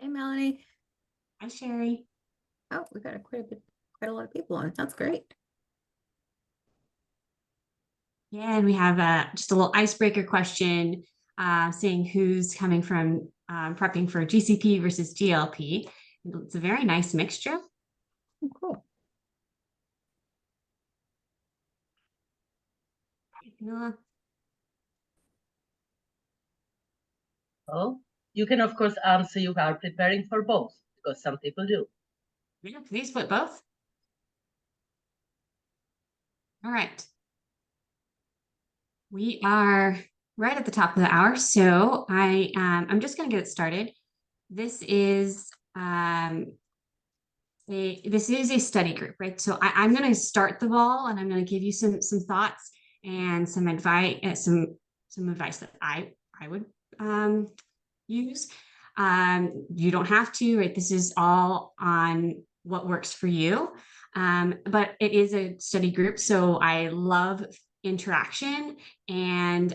Hey, Melanie. Hi, Sherry. Oh, we've got quite a lot of people on. That's great. Yeah, and we have just a little icebreaker question, saying who's coming from prepping for GCP versus GLP. It's a very nice mixture. Oh, cool. Yeah, Oh, you can, of course, answer you are preparing for both, because some people do. please put both. All right. We are right at the top of the hour, so I'm just going to get it started. This is a study group, right? So I'm going to start the ball, and I'm going to give you some thoughts and some advice, some advice that I would use. You don't have to, right? This is all on what works for you. But it is a study group, so I love interaction. And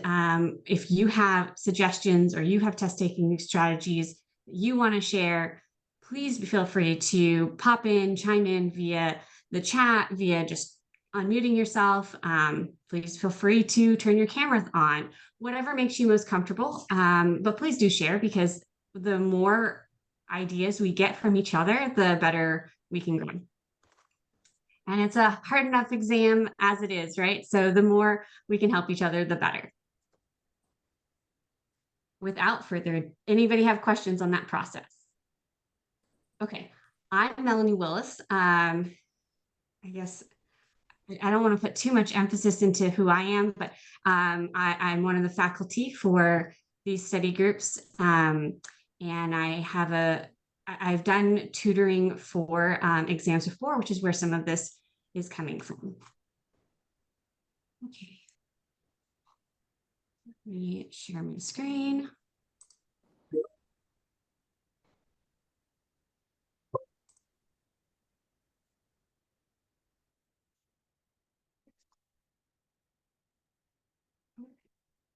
if you have suggestions or you have test taking strategies that you want to share, please feel free to pop in, chime in via the chat, via just unmuting yourself. Please feel free to turn your cameras on, whatever makes you most comfortable. But please do share, because the more ideas we get from each other, the better we can go. And it's a hard enough exam as it is, right? So the more we can help each other, the better. Without further, anybody have questions on that process? Okay, I'm Melanie Willis. I guess I don't want to put too much emphasis into who I am, but I'm one of the faculty for these study groups. And I've done tutoring for exams before, which is where some of this is coming from. Okay. Let me share my screen.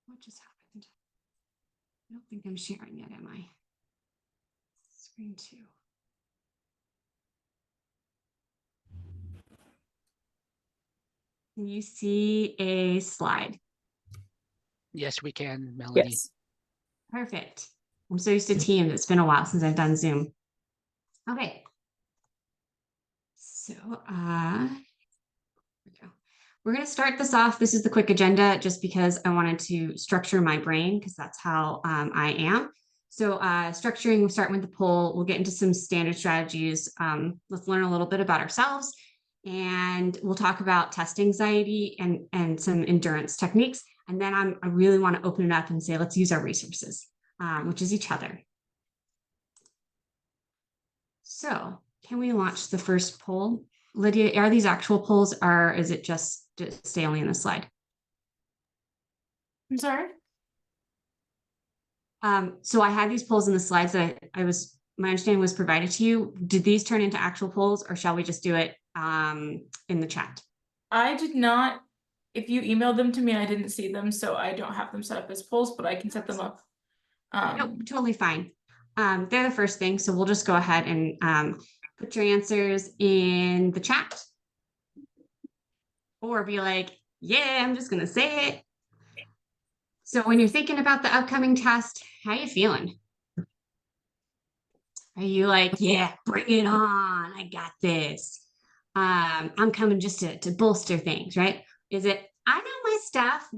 What just happened? I don't think I'm sharing yet, am I? Screen 2. Can you see a slide? Yes, we can, Melanie. Yes. Perfect. I'm so used to Teams. It's been a while since I've done Zoom. Okay. So, here we go. We're going to start this off. This is the quick agenda, just because I wanted to structure my brain, because that's how I am. So structuring, we'll start with the poll. We'll get into some standard strategies. Let's learn a little bit about ourselves, and we'll talk about test anxiety and some endurance techniques. And then I really want to open it up and say, let's use our resources, which is each other. So can we launch the first poll? Lydia, are these actual polls, or is it just stay only in the slide? I'm sorry. So I had these polls in the slides that my understanding was provided to you. Did these turn into actual polls, or shall we just do it in the chat? I did not. If you emailed them to me, I didn't see them, so I don't have them set up as polls, but I can set them up. Nope, totally fine. They're the first thing, so we'll just go ahead and put your answers in the chat, or be like, yeah, I'm just gonna say it. So when you're thinking about the upcoming test, how you feeling? Are you like, yeah, bring it on, I got this. I'm coming just to bolster things, right? Is it, I know my stuff,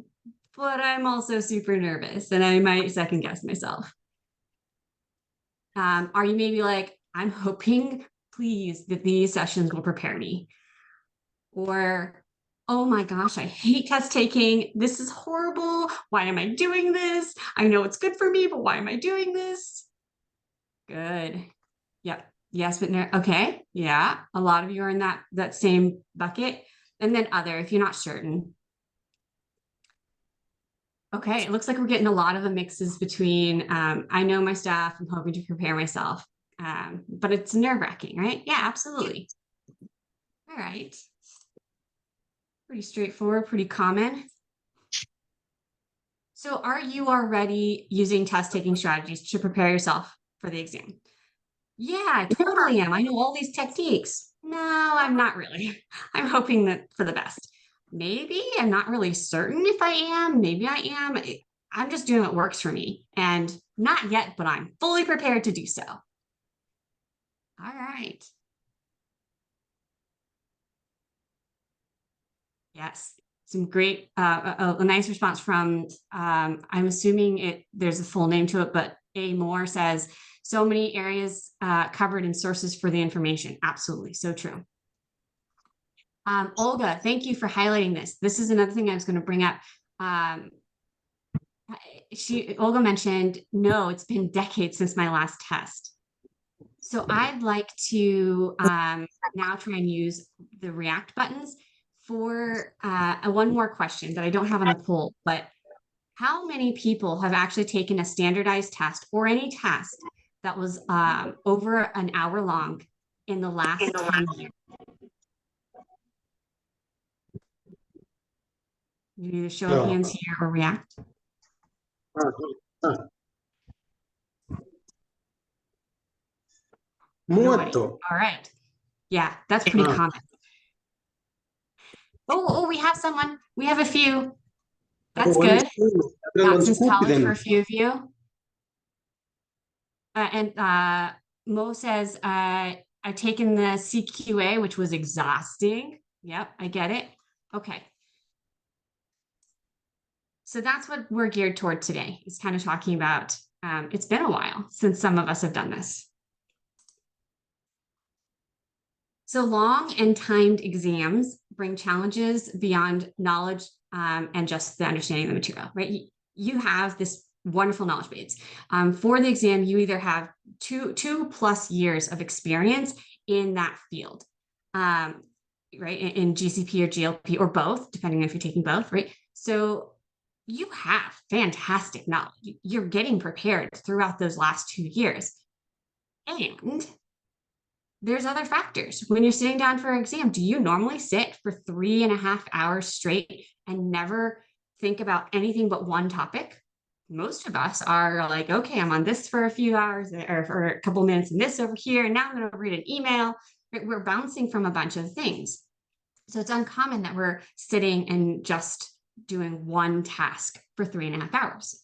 but I'm also super nervous and I might second guess myself? Are you maybe like, I'm hoping, please, that these sessions will prepare me? Or, oh my gosh, I hate test taking. This is horrible. Why am I doing this? I know it's good for me, but why am I doing this? Good. Yep. Yes, but no. Okay. Yeah. A lot of you are in that same bucket. And then other, if you're not certain. Okay. It looks like we're getting a lot of the mixes between, I know my stuff, I'm hoping to prepare myself. But it's nerve-wracking, right? Yeah, absolutely. All right. Pretty straightforward, pretty common. So are you already using test taking strategies to prepare yourself for the exam? Yeah, I totally am. I know all these techniques. No, I'm not really. I'm hoping that for the best. Maybe I'm not really certain if I am. Maybe I am. I'm just doing what works for me. And not yet, but I'm fully prepared to do so. All right. Yes, some great, a nice response from, I'm assuming there's a full name to it, but A. Moore says, so many areas covered in sources for the information. Absolutely, so true. Olga, thank you for highlighting this. This is another thing I was going to bring up. Olga mentioned, no, it's been decades since my last test. So I'd like to now try and use the React buttons for one more question that I don't have on the poll, but how many people have actually taken a standardized test or any test that was over an hour long in the last 10 years? You either show of hands here or React. Nobody. Molto. All right. Yeah, that's pretty common. Oh, we have someone. We have a few. That's good. Not since college for a few of you. Mo says, I've taken the CQA, which was exhausting. Yep, I get it. Okay. So that's what we're geared toward today. It's kind of talking about, it's been a while since some of us have done this. So long and timed exams bring challenges beyond knowledge and just the understanding of the material, right? You have this wonderful knowledge base. For the exam, you either have two plus years of experience in that field, right? In GCP or GLP or both, depending if you're taking both, right? So you have fantastic knowledge. You're getting prepared throughout those last 2 years. And there's other factors. When you're sitting down for an exam, do you normally sit for 3.5 hours straight and never think about anything but one topic? Most of us are like, okay, I'm on this for a few hours or for a couple minutes and this over here, and now I'm going to read an email. We're bouncing from a bunch of things. So it's uncommon that we're sitting and just doing one task for 3.5 hours.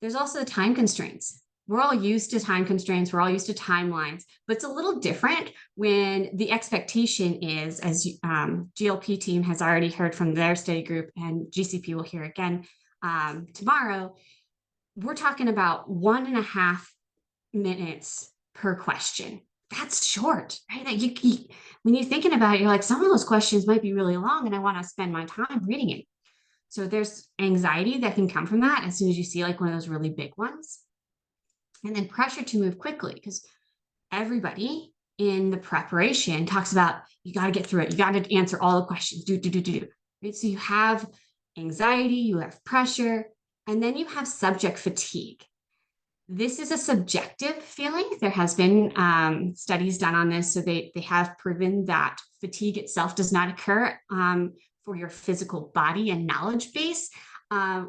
There's also the time constraints. We're all used to time constraints. We're all used to timelines, but it's a little different when the expectation is, as GLP team has already heard from their study group, and GCP will hear again tomorrow. We're talking about 1.5 minutes per question. That's short, right? When you're thinking about it, you're like, some of those questions might be really long and I want to spend my time reading it. So there's anxiety that can come from that as soon as you see like one of those really big ones. And then pressure to move quickly, because everybody in the preparation talks about, you got to get through it. You got to answer all the questions, do. Right? So you have anxiety, you have pressure, and then you have subject fatigue. This is a subjective feeling. There has been studies done on this. So they have proven that fatigue itself does not occur for your physical body and knowledge base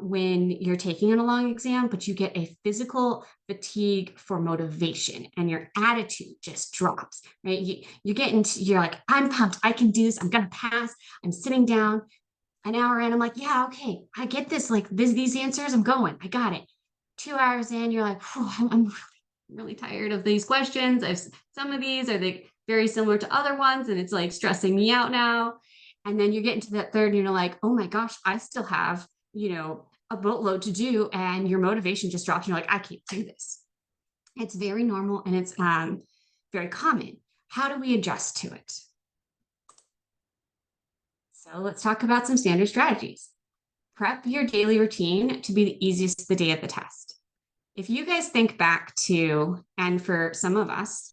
when you're taking a long exam, but you get a physical fatigue for motivation and your attitude just drops, right? You're like, I'm pumped. I can do this. I'm going to pass. I'm sitting down an hour in. I'm like, yeah, okay. I get this. Like these answers, I'm going. I got it. 2 hours in, you're like, I'm really tired of these questions. Some of these are very similar to other ones, and it's like stressing me out now. And then you're getting to that third, and you're like, oh my gosh, I still have, a boatload to do, and your motivation just drops. And you're like, I can't do this. It's very normal, and it's very common. How do we adjust to it? So let's talk about some standard strategies. Prep your daily routine to be the easiest the day of the test. If you guys think back to, and for some of us,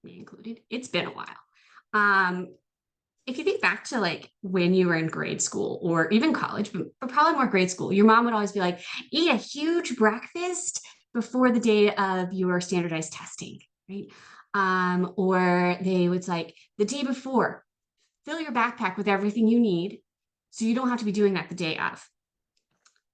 me included, it's been a while. If you think back to like when you were in grade school or even college, but probably more grade school, your mom would always be like, eat a huge breakfast before the day of your standardized testing, right? Or they would like the day before, fill your backpack with everything you need so you don't have to be doing that the day of.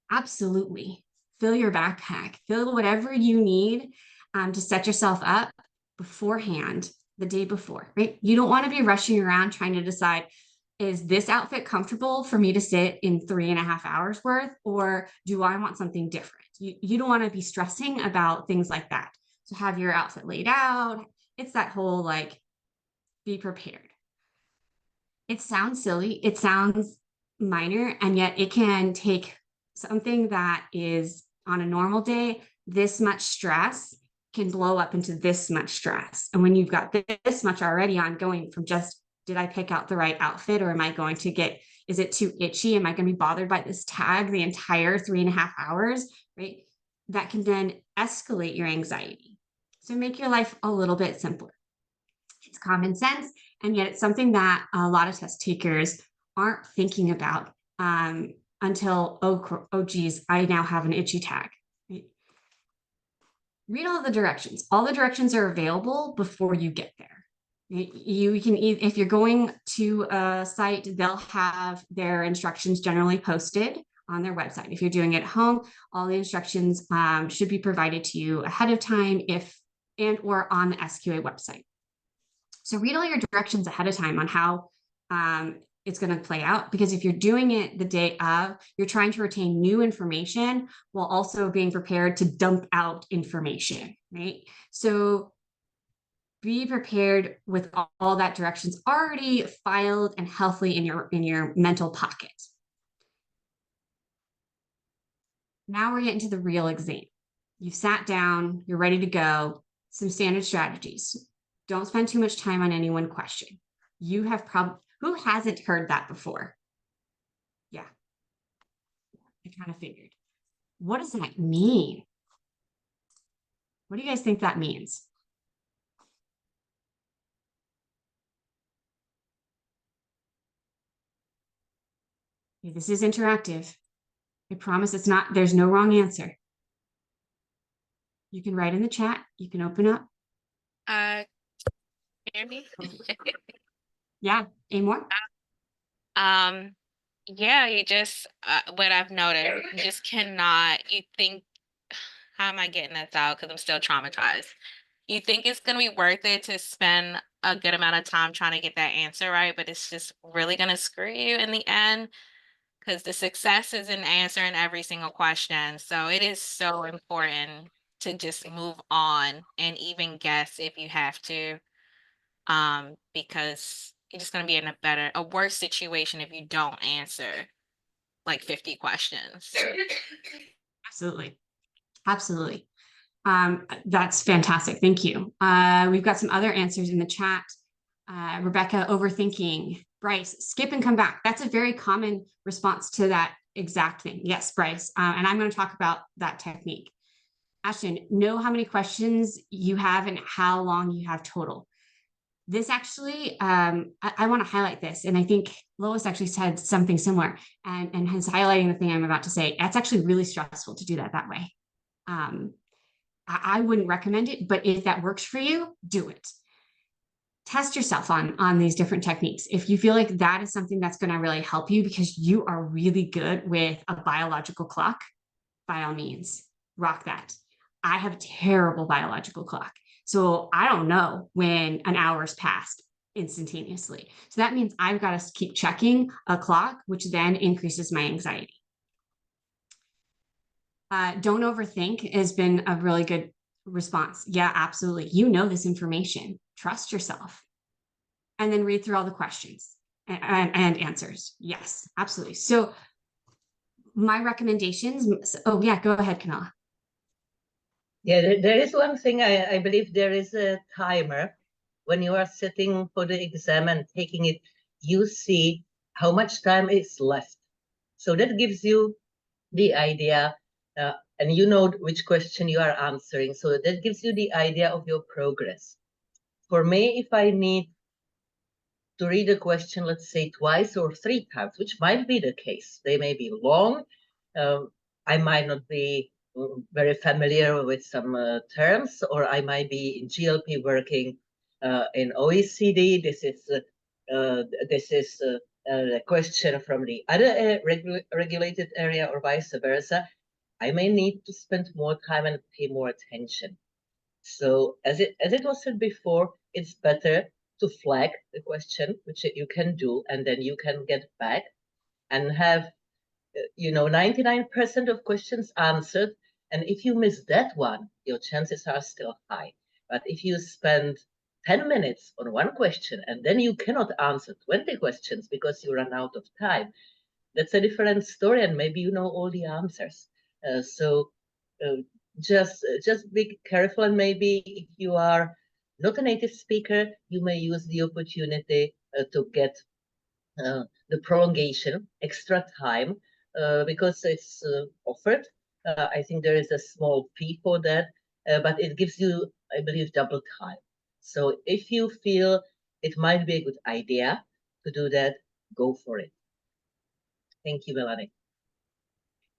Absolutely. Fill your backpack, fill whatever you need to set yourself up beforehand, the day before, right? You don't want to be rushing around trying to decide, is this outfit comfortable for me to sit in 3.5 hours worth, or do I want something different? You don't want to be stressing about things like that. So have your outfit laid out. It's that whole like, be prepared. It sounds silly. It sounds minor, and yet it can take something that is on a normal day, this much stress can blow up into this much stress. And when you've got this much already ongoing from just, did I pick out the right outfit, or am I going to get, is it too itchy? Am I going to be bothered by this tag the entire 3.5 hours, right? That can then escalate your anxiety. So make your life a little bit simpler. It's common sense, and yet it's something that a lot of test takers aren't thinking about until, oh geez, I now have an itchy tag. Right? Read all the directions. All the directions are available before you get there. You can, if you're going to a site, they'll have their instructions generally posted on their website. If you're doing it at home, all the instructions should be provided to you ahead of time, or on the SQA website. So read all your directions ahead of time on how it's going to play out, because if you're doing it the day of, you're trying to retain new information while also being prepared to dump out information, right? So be prepared with all that directions already filed and healthily in your mental pocket. Now we're getting to the real exam. You've sat down, you're ready to go. Some standard strategies. Don't spend too much time on any one question. You have who hasn't heard that before? Yeah, I kind of figured. What does that mean? What do you guys think that means? This is interactive. I promise it's not, there's no wrong answer. You can write in the chat, you can open up. Hear me? Yeah, any more? Yeah, you just what I've noticed, you just cannot, you think, how am I getting this out? Because I'm still traumatized. You think it's gonna be worth it to spend a good amount of time trying to get that answer right, but it's just really gonna screw you in the end, because the success is in answering every single question. So it is so important to just move on and even guess if you have to, because you're just gonna be in a worse situation if you don't answer like 50 questions. Absolutely. Absolutely. That's fantastic. Thank you. We've got some other answers in the chat. Rebecca, overthinking. Bryce, skip and come back. That's a very common response to that exact thing. Yes, Bryce. And I'm going to talk about that technique. Ashton, know how many questions you have and how long you have total. This actually, I want to highlight this, and I think Lois actually said something similar, and is highlighting the thing I'm about to say. It's actually really stressful to do that way. I wouldn't recommend it, but if that works for you, do it. Test yourself on these different techniques. If you feel like that is something that's going to really help you because you are really good with a biological clock, by all means, rock that. I have a terrible biological clock. So I don't know when an hour's passed instantaneously. So that means I've got to keep checking a clock, which then increases my anxiety. Don't overthink has been a really good response. Yeah, absolutely. You know this information. Trust yourself. And then read through all the questions and answers. Yes, absolutely. So my recommendations. Oh yeah, go ahead, Kanala. Yeah, there is one thing. I believe there is a timer. When you are sitting for the exam and taking it, you see how much time is left. So that gives you the idea, and you know which question you are answering. So that gives you the idea of your progress. For me, if I need to read a question, let's say twice or 3 times, which might be the case, they may be long. I might not be very familiar with some terms, or I might be in GLP working in OECD. This is a question from the other regulated area, or vice versa. I may need to spend more time and pay more attention. So as it was said before, it's better to flag the question, which you can do, and then you can get back and have 99% of questions answered. And if you miss that one, your chances are still high. But if you spend 10 minutes on one question and then you cannot answer 20 questions because you run out of time, that's a different story, and maybe you know all the answers. So just be careful, and maybe if you are not a native speaker, you may use the opportunity to get the prolongation, extra time, because it's offered. I think there is a small fee for that, but it gives you, I believe, double time. So if you feel it might be a good idea to do that, go for it. Thank you, Melanie.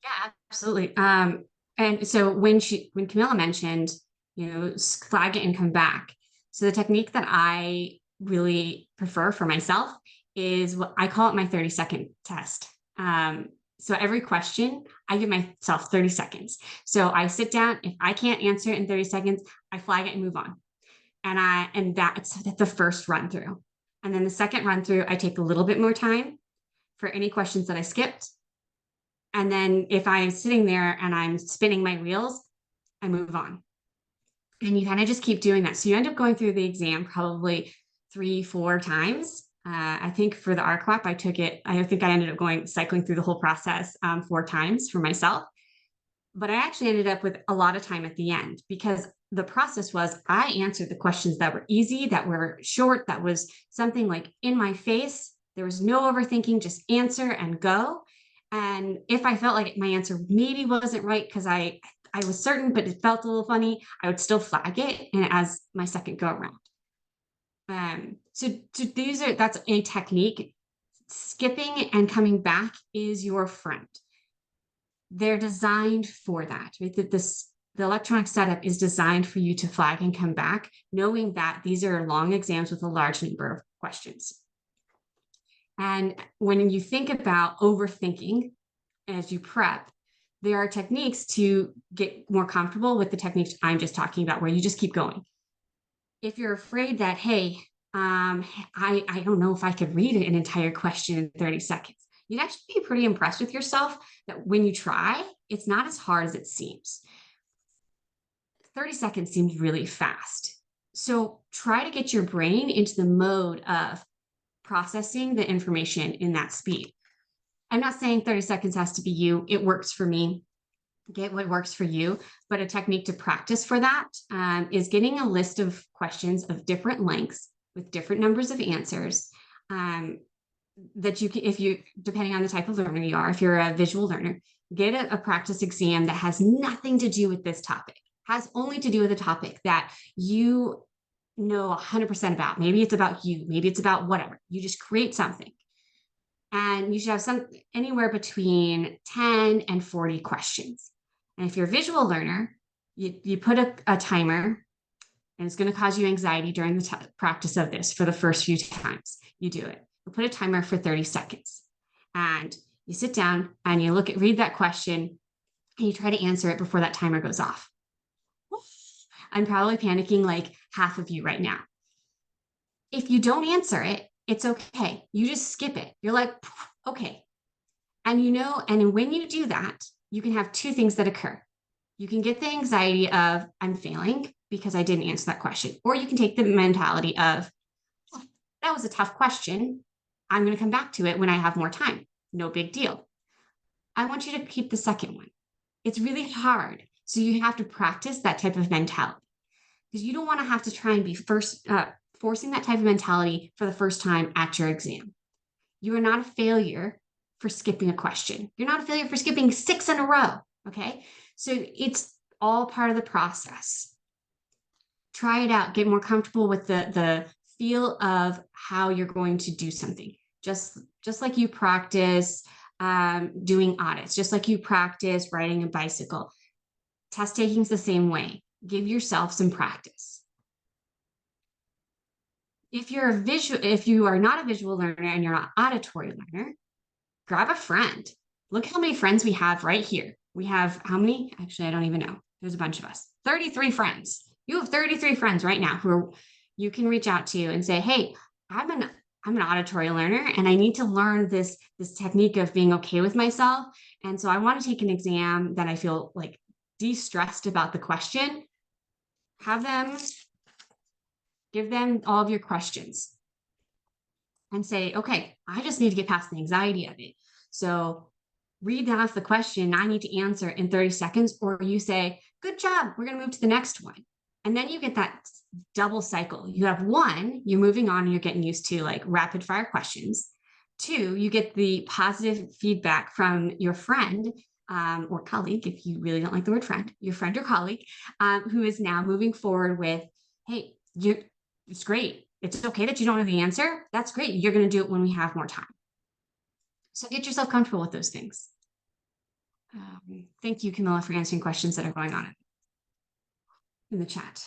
Yeah, absolutely. And so when Camilla mentioned, flag it and come back. So the technique that I really prefer for myself is what I call it my 30-second test. So every question, I give myself 30 seconds. So I sit down. If I can't answer it in 30 seconds, I flag it and move on. And that's the first run through. And then the second run through, I take a little bit more time for any questions that I skipped. And then if I'm sitting there and I'm spinning my wheels, I move on. And you kind of just keep doing that. So you end up going through the exam probably 3-4 times. I think for the RQAP, I think I ended up cycling through the whole process 4 times for myself. But I actually ended up with a lot of time at the end, because the process was I answered the questions that were easy, that were short, that was something like in my face. There was no overthinking, just answer and go. And if I felt like my answer maybe wasn't right because I was certain, but it felt a little funny, I would still flag it and as my second go around. So that's a technique. Skipping and coming back is your friend. They're designed for that, right? The electronic setup is designed for you to flag and come back, knowing that these are long exams with a large number of questions. And when you think about overthinking as you prep, there are techniques to get more comfortable with the techniques I'm just talking about, where you just keep going. If you're afraid that, hey, I don't know if I could read an entire question in 30 seconds, you'd actually be pretty impressed with yourself that when you try, it's not as hard as it seems. 30 seconds seems really fast. So try to get your brain into the mode of processing the information in that speed. I'm not saying 30 seconds has to be you. It works for me. Get what works for you. But a technique to practice for that is getting a list of questions of different lengths with different numbers of answers that you can, depending on the type of learner you are, if you're a visual learner, get a practice exam that has nothing to do with this topic, has only to do with a topic that you know 100% about. Maybe it's about you, maybe it's about whatever. You just create something. And you should have anywhere between 10 and 40 questions. And if you're a visual learner, you put a timer, and it's going to cause you anxiety during the practice of this for the first few times you do it. You put a timer for 30 seconds. And you sit down and you read that question, and you try to answer it before that timer goes off. I'm probably panicking like half of you right now. If you don't answer it, it's okay. You just skip it. You're like, okay. And when you do that, you can have 2 things that occur. You can get the anxiety of, I'm failing because I didn't answer that question. Or you can take the mentality of, that was a tough question. I'm going to come back to it when I have more time. No big deal. I want you to keep the second one. It's really hard. So you have to practice that type of mentality, because you don't want to have to try and be forcing that type of mentality for the first time at your exam. You are not a failure for skipping a question. You're not a failure for skipping 6 in a row, okay? So it's all part of the process. Try it out. Get more comfortable with the feel of how you're going to do something. Just like you practice doing audits, just like you practice riding a bicycle. Test taking is the same way. Give yourself some practice. If you are not a visual learner and you're not auditory learner, grab a friend. Look how many friends we have right here. We have how many? Actually, I don't even know. There's a bunch of us. 33 friends. You have 33 friends right now who you can reach out to and say, hey, I'm an auditory learner and I need to learn this technique of being okay with myself. And so I want to take an exam that I feel like de-stressed about the question. Give them all of your questions and say, okay, I just need to get past the anxiety of it. So read off the question I need to answer in 30 seconds, or you say, good job, we're going to move to the next one. And then you get that double cycle. You have one, you're moving on and you're getting used to like rapid fire questions. Two, you get the positive feedback from your friend or colleague, if you really don't like the word friend, your friend or colleague, who is now moving forward with, hey, it's great. It's okay that you don't know the answer. That's great. You're going to do it when we have more time. So get yourself comfortable with those things. Thank you, Camilla, for answering questions that are going on in the chat.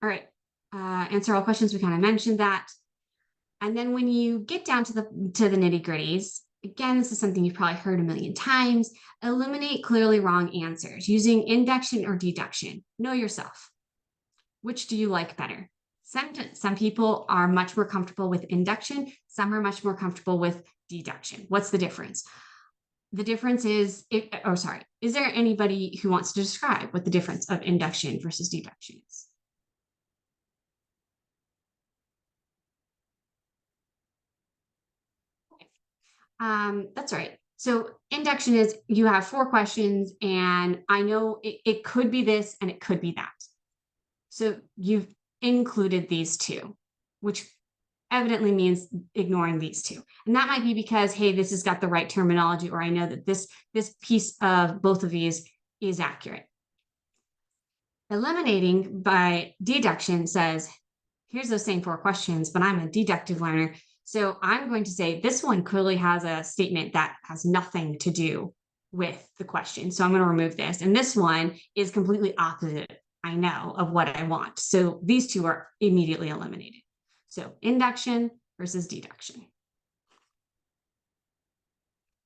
All right. Answer all questions. We kind of mentioned that. And then when you get down to the nitty gritties, again, this is something you've probably heard a million times. Eliminate clearly wrong answers using induction or deduction. Know yourself. Which do you like better? Some people are much more comfortable with induction. Some are much more comfortable with deduction. What's the difference? The difference is, is there anybody who wants to describe what the difference of induction versus deduction is? That's right. So induction is you have 4 questions and I know it could be this and it could be that. So you've included these 2, which evidently means ignoring these 2. And that might be because, hey, this has got the right terminology, or I know that this piece of both of these is accurate. Eliminating by deduction says, here's those same 4 questions, but I'm a deductive learner. So I'm going to say this one clearly has a statement that has nothing to do with the question. So I'm going to remove this. And this one is completely opposite, I know, of what I want. So these 2 are immediately eliminated. So induction versus deduction.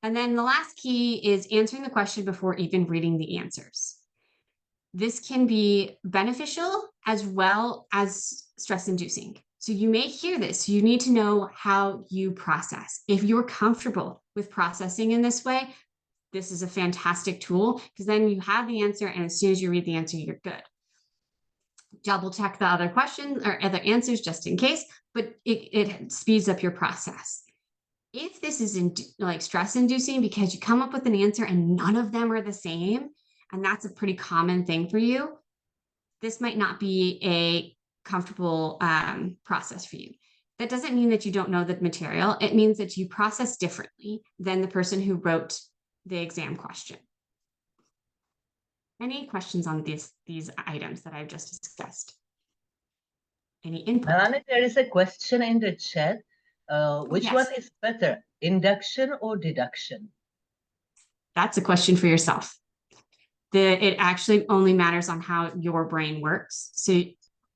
And then the last key is answering the question before even reading the answers. This can be beneficial as well as stress-inducing. So you may hear this. You need to know how you process. If you're comfortable with processing in this way, this is a fantastic tool because then you have the answer, and as soon as you read the answer, you're good. Double check the other questions or other answers just in case, but it speeds up your process. If this is like stress inducing because you come up with an answer and none of them are the same, and that's a pretty common thing for you, this might not be a comfortable process for you. That doesn't mean that you don't know the material. It means that you process differently than the person who wrote the exam question. Any questions on these items that I've just discussed? Any input? Melanie, there is a question in the chat. Which yes. one is better, induction or deduction? That's a question for yourself. It actually only matters on how your brain works. So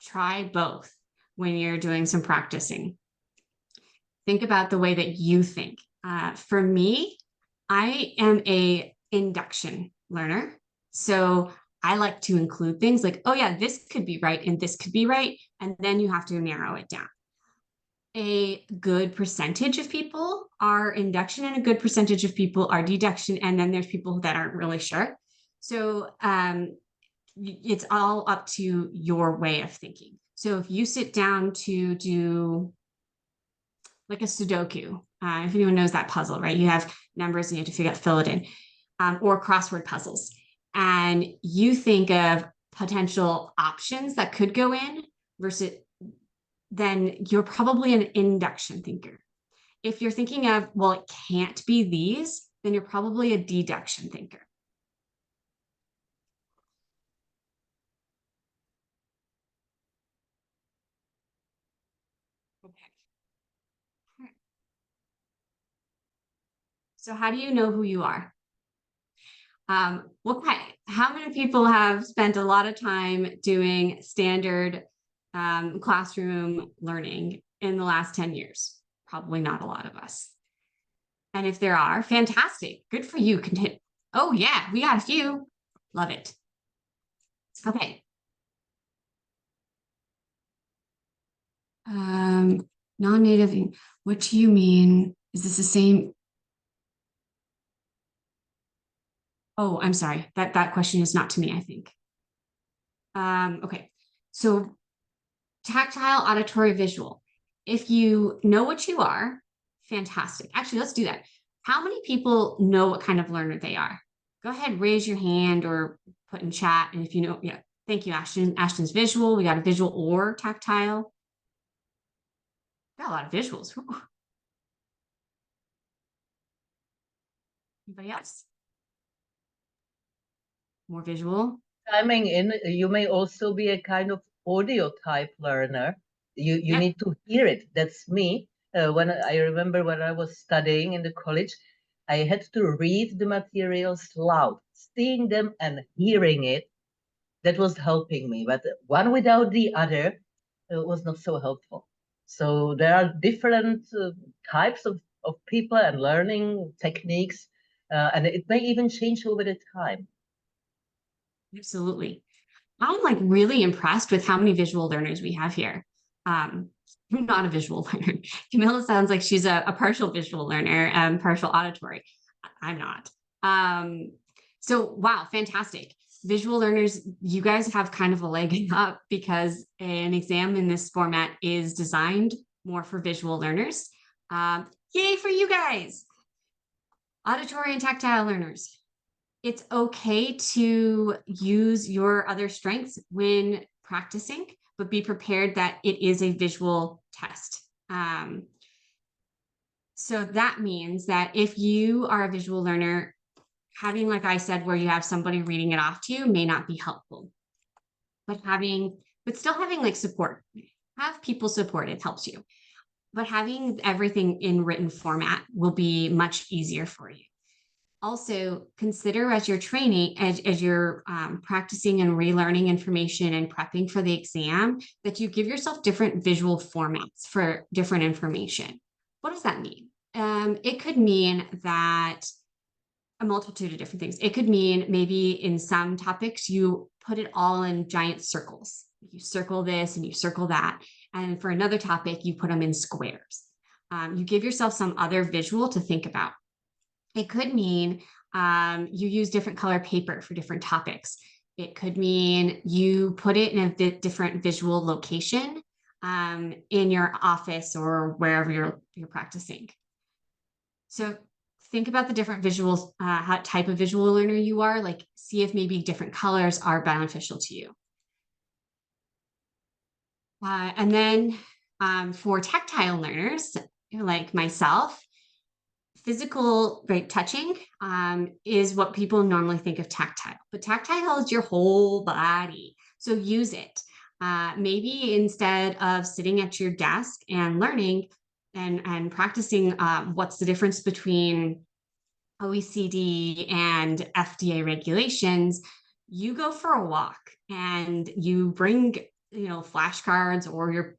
try both when you're doing some practicing. Think about the way that you think. For me, I am a induction learner. So I like to include things like, oh yeah, this could be right and this could be right. And then you have to narrow it down. A good percentage of people are induction and a good percentage of people are deduction. And then there's people that aren't really sure. So it's all up to your way of thinking. So if you sit down to do like a Sudoku, if anyone knows that puzzle, right? You have numbers and you have to fill it in, or crossword puzzles. And you think of potential options that could go in versus, then you're probably an induction thinker. If you're thinking of, well, it can't be these, then you're probably a deduction thinker. Okay. So how do you know who you are? How many people have spent a lot of time doing standard classroom learning in the last 10 years? Probably not a lot of us. And if there are, fantastic. Good for you. Oh yeah, we got a few. Love it. Okay. Non-native, what do you mean? Is this the same? Oh, I'm sorry. That question is not to me, I think. Okay, so tactile, auditory, visual. If you know what you are, fantastic. Actually, let's do that. How many people know what kind of learner they are? Go ahead, raise your hand or put in chat. And if you know, yeah, thank you, Ashton. Ashton's visual. We got a visual or tactile. Got a lot of visuals. Whew. Anybody else? More visual? Chiming in, you may also be a kind of audio type learner. You Yep. need to hear it. That's me. When I remember when I was studying in the college, I had to read the materials loud, seeing them and hearing it. That was helping me, but one without the other was not so helpful. So there are different types of people and learning techniques, and it may even change over the time. Absolutely. I'm like really impressed with how many visual learners we have here. I'm not a visual learner. Camilla sounds like she's a partial visual learner and partial auditory. I'm not. So wow, fantastic. Visual learners, you guys have kind of a leg up because an exam in this format is designed more for visual learners. Yay for you guys. Auditory and tactile learners. It's okay to use your other strengths when practicing, but be prepared that it is a visual test. So that means that if you are a visual learner, having, like I said, where you have somebody reading it off to you may not be helpful, but still having like support, have people support, it helps you, but having everything in written format will be much easier for you. Also consider as you're training, as you're practicing and relearning information and prepping for the exam, that you give yourself different visual formats for different information. What does that mean? It could mean that a multitude of different things. It could mean maybe in some topics, you put it all in giant circles. You circle this and you circle that. And for another topic, you put them in squares. You give yourself some other visual to think about. It could mean you use different color paper for different topics. It could mean you put it in a different visual location in your office or wherever you're practicing. So think about the different visuals, how type of visual learner you are, like see if maybe different colors are beneficial to you. And then for tactile learners, like myself, physical, right, touching is what people normally think of tactile, but tactile is your whole body. So use it. Maybe instead of sitting at your desk and learning and practicing what's the difference between OECD and FDA regulations, you go for a walk and you bring, flashcards or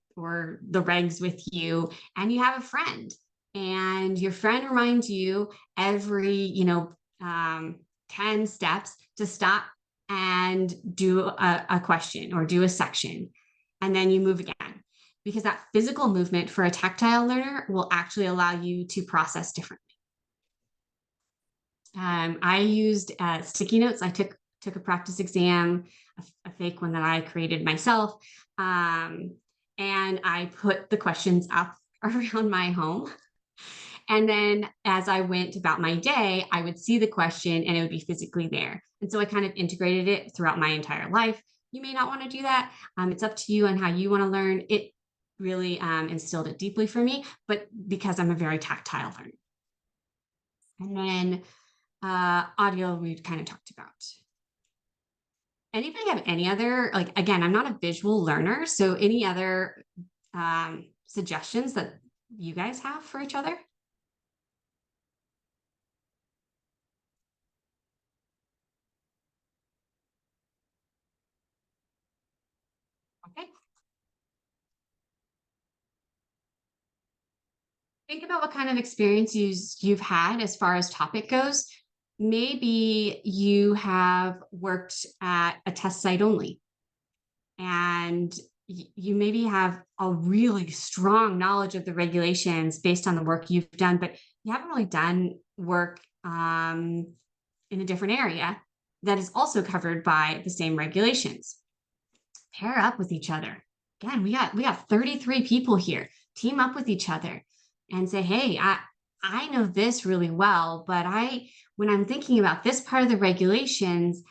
the regs with you, and you have a friend. And your friend reminds you every 10 steps to stop and do a question or do a section, and then you move again, because that physical movement for a tactile learner will actually allow you to process differently. I used sticky notes. I took a practice exam, a fake one that I created myself, and I put the questions up around my home. And then as I went about my day, I would see the question and it would be physically there. And so I kind of integrated it throughout my entire life. You may not want to do that. It's up to you on how you want to learn. It really instilled it deeply for me, but because I'm a very tactile learner. And then audio we kind of talked about. Anybody have any other, like, again, I'm not a visual learner, so any other suggestions that you guys have for each other? Okay. Think about what kind of experience you've had as far as topic goes. Maybe you have worked at a test site only, and you maybe have a really strong knowledge of the regulations based on the work you've done, but you haven't really done work in a different area that is also covered by the same regulations. Pair up with each other. Again, we got 33 people here. Team up with each other and say, hey, I know this really well, but when I'm thinking about this part of the regulations,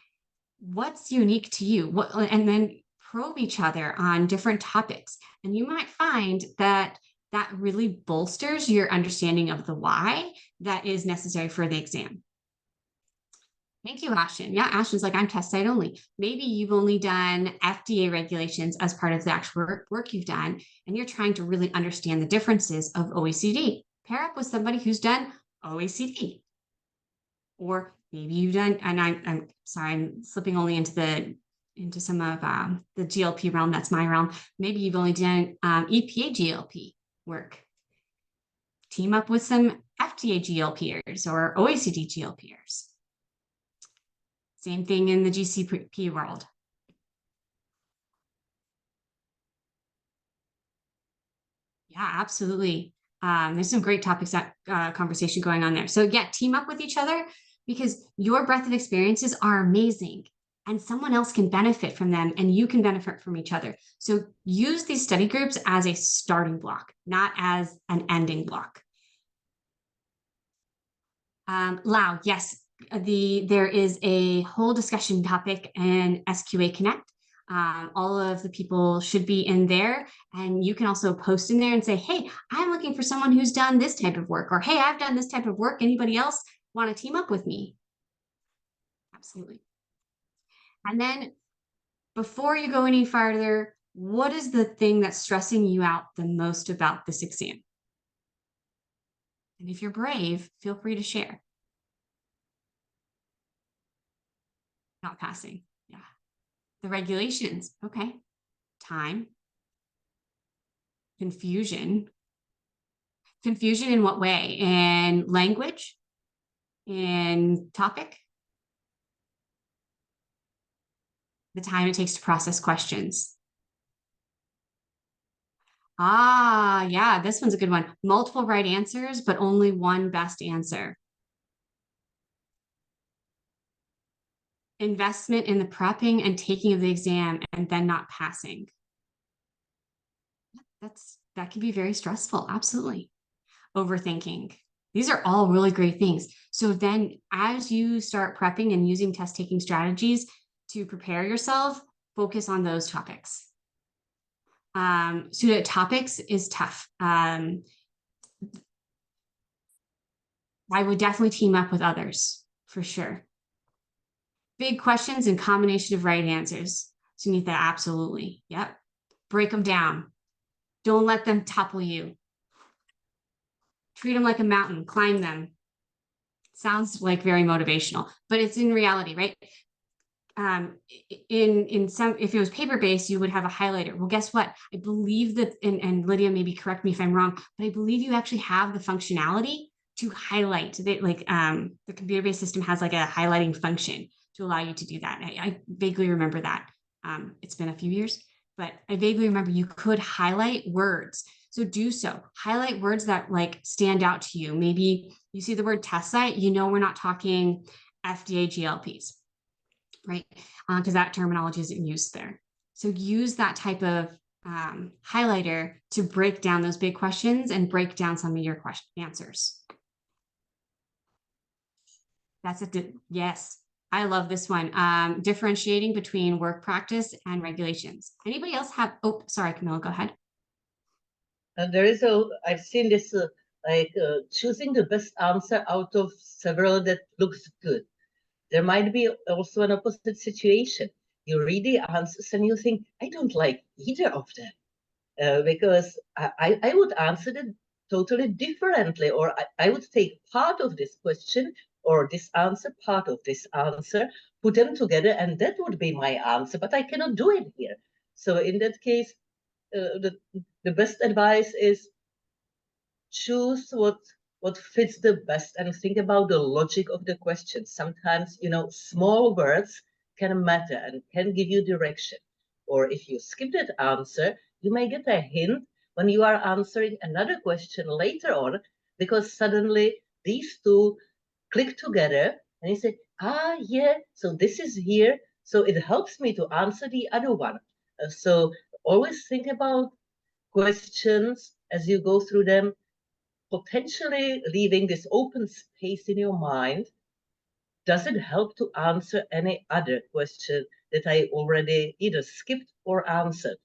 what's unique to you? And then probe each other on different topics. And you might find that really bolsters your understanding of the why that is necessary for the exam. Thank you, Ashton. Yeah, Ashton's like, I'm test site only. Maybe you've only done FDA regulations as part of the actual work you've done, and you're trying to really understand the differences of OECD. Pair up with somebody who's done OECD. Or maybe you've done, and I'm sorry, I'm slipping only into some of the GLP realm. That's my realm. Maybe you've only done EPA GLP work. Team up with some FDA GLPers or OECD GLPers. Same thing in the GCP world. Yeah, absolutely. There's some great topics that conversation going on there. So yeah, team up with each other because your breadth of experiences are amazing and someone else can benefit from them and you can benefit from each other. So use these study groups as a starting block, not as an ending block. Lau, yes, there is a whole discussion topic in SQA Connect. All of the people should be in there, and you can also post in there and say, hey, I'm looking for someone who's done this type of work, or hey, I've done this type of work. Anybody else want to team up with me? Absolutely. And then before you go any farther, what is the thing that's stressing you out the most about this exam? And if you're brave, feel free to share. Not passing. Yeah. The regulations. Okay. Time. Confusion. Confusion in what way? In language? In topic? The time it takes to process questions. Ah, yeah, this one's a good one. Multiple right answers, but only one best answer. Investment in the prepping and taking of the exam and then not passing. That can be very stressful. Absolutely. Overthinking. These are all really great things. So then as you start prepping and using test taking strategies to prepare yourself, focus on those topics. So the topics is tough. I would definitely team up with others for sure. Big questions and combination of right answers. Sunitha, absolutely. Yep. Break them down. Don't let them topple you. Treat them like a mountain, climb them. Sounds like very motivational, but it's in reality, right? In some, if it was paper-based, you would have a highlighter. Well, guess what? I believe that, and Lydia, maybe correct me if I'm wrong, but I believe you actually have the functionality to highlight. The computer-based system has like a highlighting function to allow you to do that. I vaguely remember that. It's been a few years, but I vaguely remember you could highlight words. So do so. Highlight words that like stand out to you. Maybe you see the word test site, you know we're not talking FDA GLPs, right? Because that terminology isn't used there. So use that type of highlighter to break down those big questions and break down some of your answers. That's it. Yes, I love this one. Differentiating between work practice and regulations. Anybody else have, oh, sorry, Camilla, go ahead. I've seen this choosing the best answer out of several that looks good. There might be also an opposite situation. You read the answers and you think, I don't like either of them because I would answer it totally differently, or I would take part of this question or this answer, part of this answer, put them together, and that would be my answer, but I cannot do it here. So in that case, the best advice is choose what fits the best and think about the logic of the question. Sometimes, small words can matter and can give you direction. Or if you skip that answer, you may get a hint when you are answering another question later on, because suddenly these two click together and you say, ah, yeah, so this is here. So it helps me to answer the other one. So always think about questions as you go through them, potentially leaving this open space in your mind. Does it help to answer any other question that I already either skipped or answered?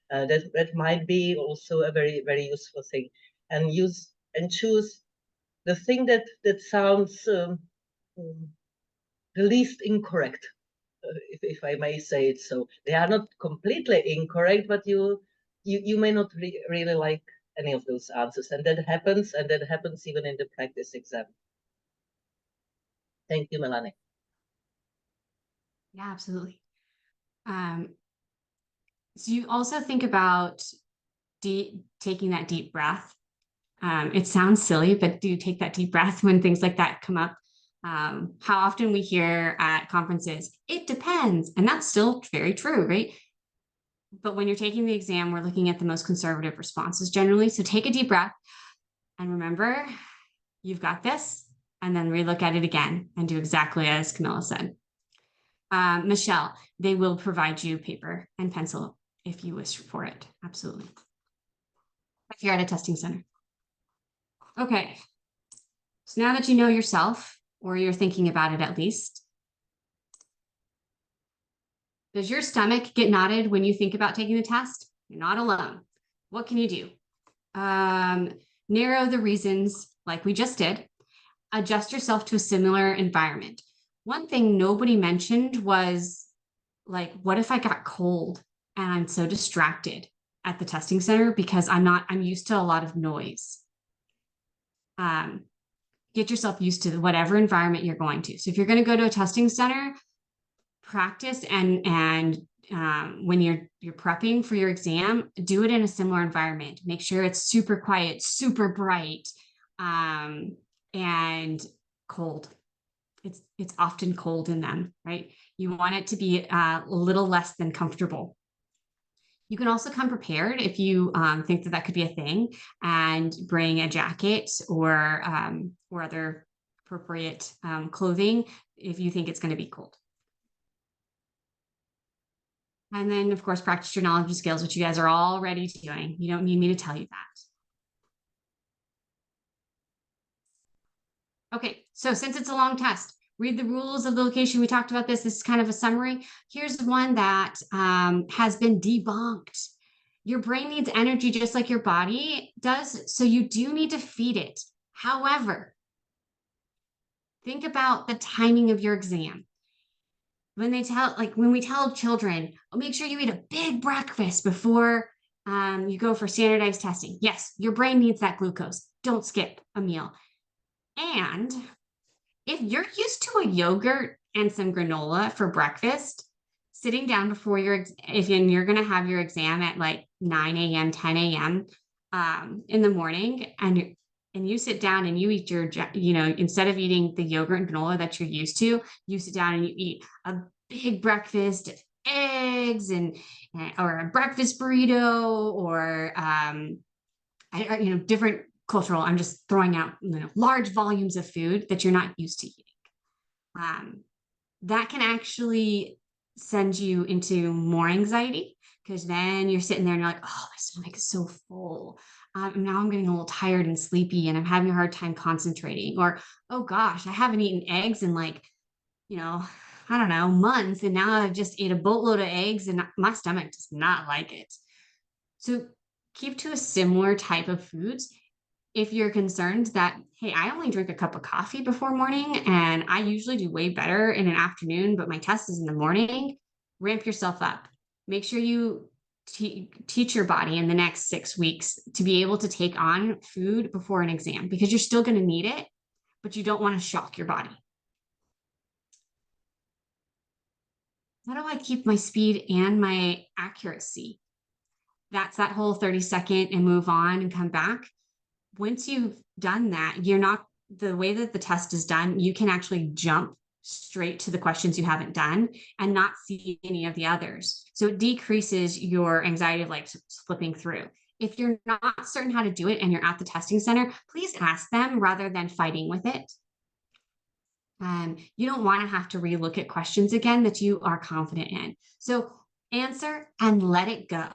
That might be also a very, very useful thing. And choose the thing that sounds the least incorrect, if I may say it so. They are not completely incorrect, but you may not really like any of those answers, and that happens even in the practice exam. Thank you, Melanie. Yeah, absolutely. So you also think about taking that deep breath. It sounds silly, but do take that deep breath when things like that come up. How often we hear at conferences, it depends, and that's still very true, right? But when you're taking the exam, we're looking at the most conservative responses generally. So take a deep breath and remember, you've got this, and then relook at it again and do exactly as Camilla said. Michelle, they will provide you paper and pencil if you wish for it. Absolutely. If you're at a testing center. Okay. So now that you know yourself, or you're thinking about it at least, does your stomach get knotted when you think about taking the test? You're not alone. What can you do? Narrow the reasons like we just did. Adjust yourself to a similar environment. One thing nobody mentioned was like, what if I got cold and I'm so distracted at the testing center because I'm used to a lot of noise. Get yourself used to whatever environment you're going to. So if you're going to go to a testing center, practice and when you're prepping for your exam, do it in a similar environment. Make sure it's super quiet, super bright, and cold. It's often cold in them, right? You want it to be a little less than comfortable. You can also come prepared if you think that could be a thing, and bring a jacket or other appropriate clothing if you think it's going to be cold. And then, of course, practice your knowledge and skills, which you guys are already doing. You don't need me to tell you that. Okay, so since it's a long test, read the rules of the location. We talked about this. This is kind of a summary. Here's one that has been debunked. Your brain needs energy just like your body does, so you do need to feed it. However, think about the timing of your exam. When we tell children, oh, make sure you eat a big breakfast before you go for standardized testing. Yes, your brain needs that glucose. Don't skip a meal. And if you're used to a yogurt and some granola for breakfast, sitting down before you're going to have your exam at like 9 a.m., 10 a.m. In the morning, and you sit down and you eat your, instead of eating the yogurt and granola that you're used to, you sit down and you eat a big breakfast, eggs or a breakfast burrito or, different cultural, I'm just throwing out, large volumes of food that you're not used to eating. That can actually send you into more anxiety, because then you're sitting there and you're like, oh, my stomach is so full. Now I'm getting a little tired and sleepy and I'm having a hard time concentrating. Or, oh gosh, I haven't eaten eggs in I don't know, months. And now I've just ate a boatload of eggs and my stomach does not like it. So keep to a similar type of foods. If you're concerned that, hey, I only drink a cup of coffee before morning and I usually do way better in an afternoon, but my test is in the morning, ramp yourself up. Make sure you teach your body in the next 6 weeks to be able to take on food before an exam, because you're still going to need it, but you don't want to shock your body. How do I keep my speed and my accuracy? That's that whole 30-second and move on and come back. Once you've done that, the way that the test is done, you can actually jump straight to the questions you haven't done and not see any of the others. So it decreases your anxiety of like flipping through. If you're not certain how to do it and you're at the testing center, please ask them rather than fighting with it. You don't want to have to relook at questions again that you are confident in. So answer and let it go.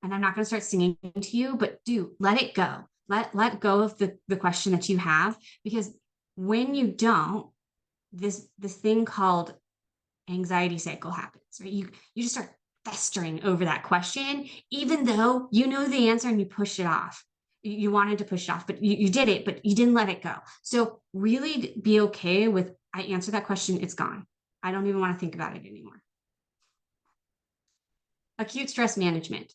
And I'm not going to start singing to you, but do let it go. Let go of the question that you have, because when you don't, this thing called anxiety cycle happens, right? You just start festering over that question, even though you know the answer and you pushed it off. You wanted to push it off, but you did it, but you didn't let it go. So really be okay with, I answered that question, it's gone. I don't even want to think about it anymore. Acute stress management.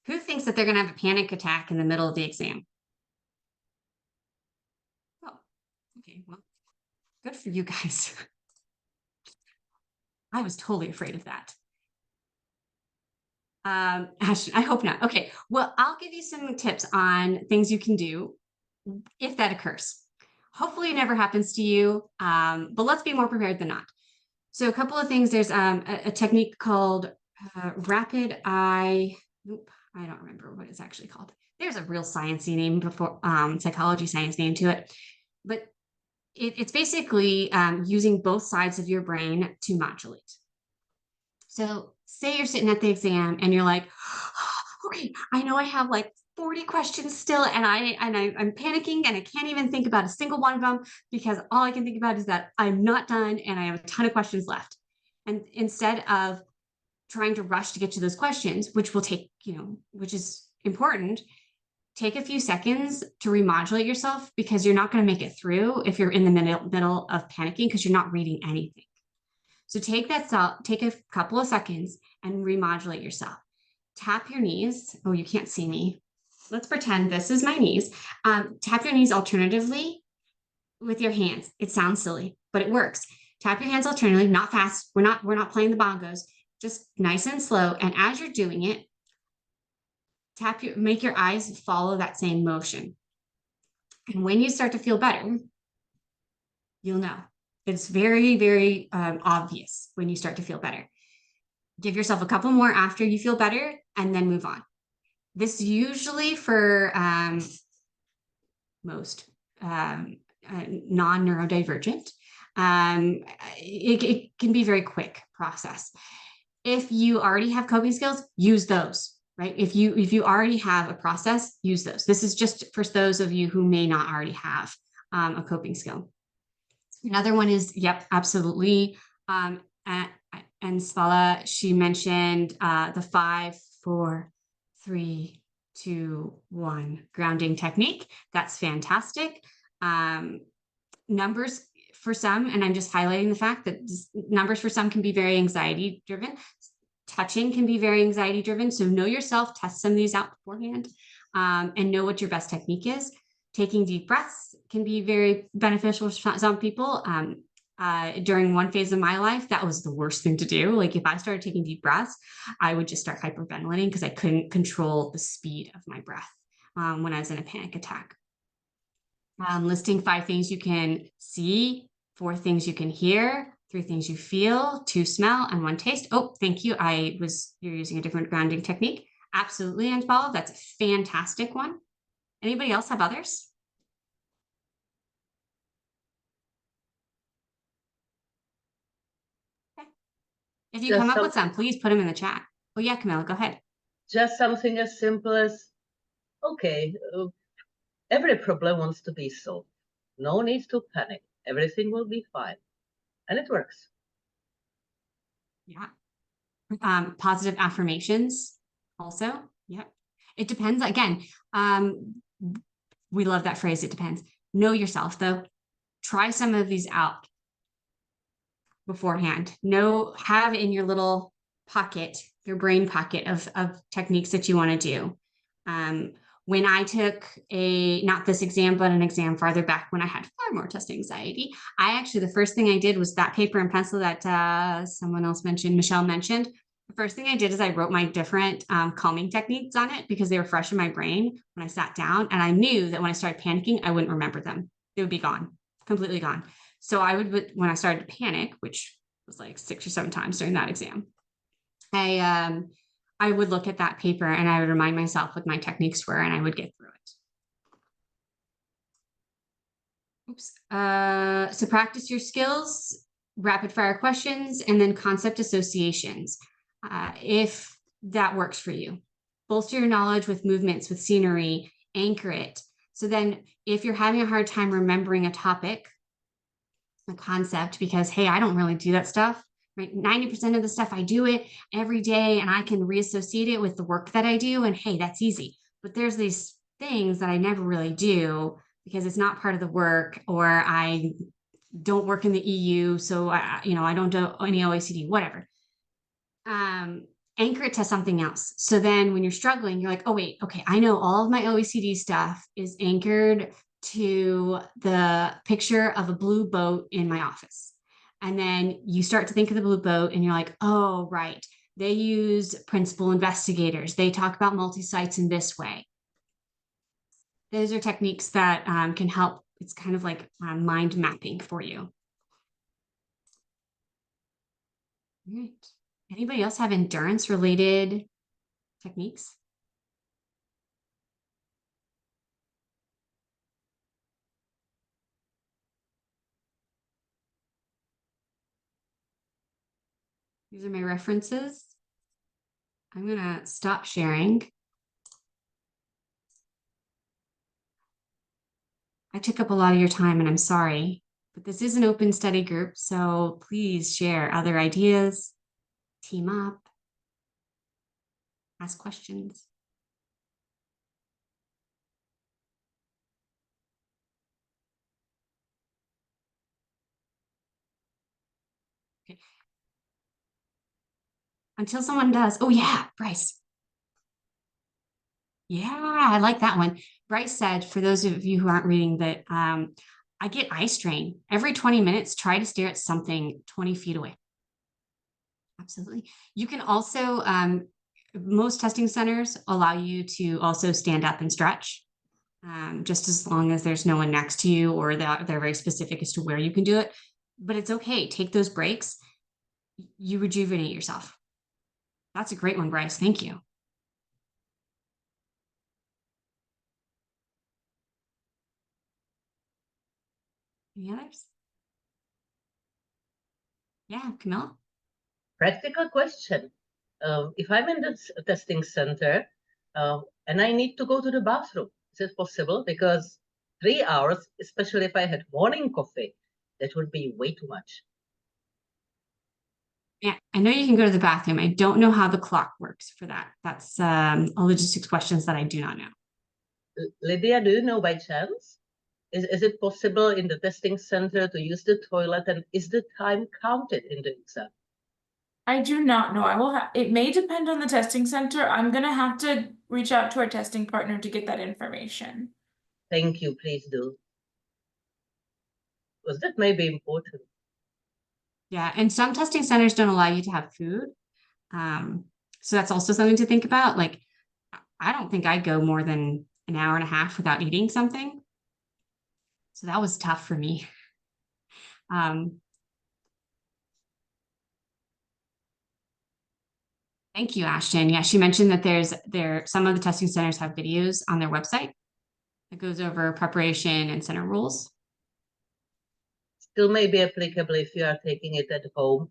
Who thinks that they're going to have a panic attack in the middle of the exam? Oh, okay, well, good for you guys. I was totally afraid of that. Ashton, I hope not. Okay, well, I'll give you some tips on things you can do if that occurs. Hopefully it never happens to you, but let's be more prepared than not. So a couple of things, there's a technique called rapid eye, I don't remember what it's actually called. There's a real sciencey name before, psychology science name to it, but it's basically using both sides of your brain to modulate. So say you're sitting at the exam and you're like, oh, okay, I know I have like 40 questions still, and I'm panicking and I can't even think about a single one of them because all I can think about is that I'm not done and I have a ton of questions left. And instead of trying to rush to get to those questions, which will take, which is important, take a few seconds to remodulate yourself, because you're not going to make it through if you're in the middle of panicking because you're not reading anything. So take a couple of seconds and remodulate yourself. Tap your knees. Oh, you can't see me. Let's pretend this is my knees. Tap your knees alternatively with your hands. It sounds silly, but it works. Tap your hands alternately, not fast. We're not playing the bongos, just nice and slow. And as you're doing it, make your eyes follow that same motion. And when you start to feel better, you'll know. It's very, very obvious when you start to feel better. Give yourself a couple more after you feel better and then move on. This usually for most non-neurodivergent, it can be a very quick process. If you already have coping skills, use those, right? If you already have a process, use those. This is just for those of you who may not already have a coping skill. Another one is, yep, absolutely. And Svala, she mentioned the 5, 4, 3, 2, 1 grounding technique. That's fantastic. Numbers for some, and I'm just highlighting the fact that numbers for some can be very anxiety driven. Touching can be very anxiety driven. So know yourself, test some of these out beforehand, and know what your best technique is. Taking deep breaths can be very beneficial for some people. During one phase of my life, that was the worst thing to do. Like if I started taking deep breaths, I would just start hyperventilating because I couldn't control the speed of my breath when I was in a panic attack. Listing 5 things you can see, 4 things you can hear, 3 things you feel, 2 smell, and 1 taste. Oh, thank you. You're using a different grounding technique. Absolutely, Anjali. That's a fantastic one. Anybody else have others? Okay. If you come up with some, please put them in the chat. Oh yeah, Camilla, go ahead. Just something as simple as, okay, every problem wants to be solved. No need to panic. Everything will be fine. And it works. Yeah. Positive affirmations also. Yep. It depends. Again, we love that phrase, it depends. Know yourself though. Try some of these out beforehand. Have in your little pocket, your brain pocket of techniques that you want to do. When I took not this exam, but an exam farther back when I had far more test anxiety, the first thing I did was that paper and pencil that someone else mentioned, Michelle mentioned. The first thing I did is I wrote my different calming techniques on it because they were fresh in my brain when I sat down. And I knew that when I started panicking, I wouldn't remember them. They would be gone, completely gone. So I would, when I started to panic, which was like 6 or 7 times during that exam, I would look at that paper and I would remind myself what my techniques were, and I would get through it. Oops. So practice your skills, rapid fire questions, and then concept associations. If that works for you, bolster your knowledge with movements, with scenery, anchor it. So then if you're having a hard time remembering a topic, a concept, because, hey, I don't really do that stuff, right? 90% of the stuff I do it every day, and I can reassociate it with the work that I do. And hey, that's easy. But there's these things that I never really do because it's not part of the work, or I don't work in the EU. So I don't do any OECD, whatever. Anchor it to something else. So then when you're struggling, you're like, oh, wait, okay, I know all of my OECD stuff is anchored to the picture of a blue boat in my office. And then you start to think of the blue boat and you're like, oh, right. They use principal investigators. They talk about multi-sites in this way. Those are techniques that can help. It's kind of like mind mapping for you. All right. Anybody else have endurance related techniques? These are my references. I'm gonna stop sharing. I took up a lot of your time and I'm sorry, but this is an open study group, so please share other ideas, team up, ask questions. Okay. Until someone does. Oh yeah, Bryce. Yeah, I like that one. Bryce said, for those of you who aren't reading, that I get eye strain. Every 20 minutes, try to stare at something 20 feet away. Absolutely. You can also, most testing centers allow you to also stand up and stretch, just as long as there's no one next to you, or that they're very specific as to where you can do it. But it's okay. Take those breaks. You rejuvenate yourself. That's a great one, Bryce. Thank you. Any others? Yeah, Camilla? Practical question. If I'm in the testing center and I need to go to the bathroom, is it possible? Because 3 hours, especially if I had morning coffee, that would be way too much. Yeah, I know you can go to the bathroom. I don't know how the clock works for that. That's a logistics questions that I do not know. Lydia, do you know by chance? Is it possible in the testing center to use the toilet, and is the time counted in the exam? I do not know. I will have, it may depend on the testing center. I'm gonna have to reach out to our testing partner to get that information. Thank you, please do. Because that may be important. Yeah, and some testing centers don't allow you to have food. So that's also something to think about. Like, I don't think I'd go more than an hour and a half without eating something. So that was tough for me. Thank you, Ashton. Yeah, she mentioned that some of the testing centers have videos on their website that goes over preparation and center rules. Still may be applicable if you are taking it at home,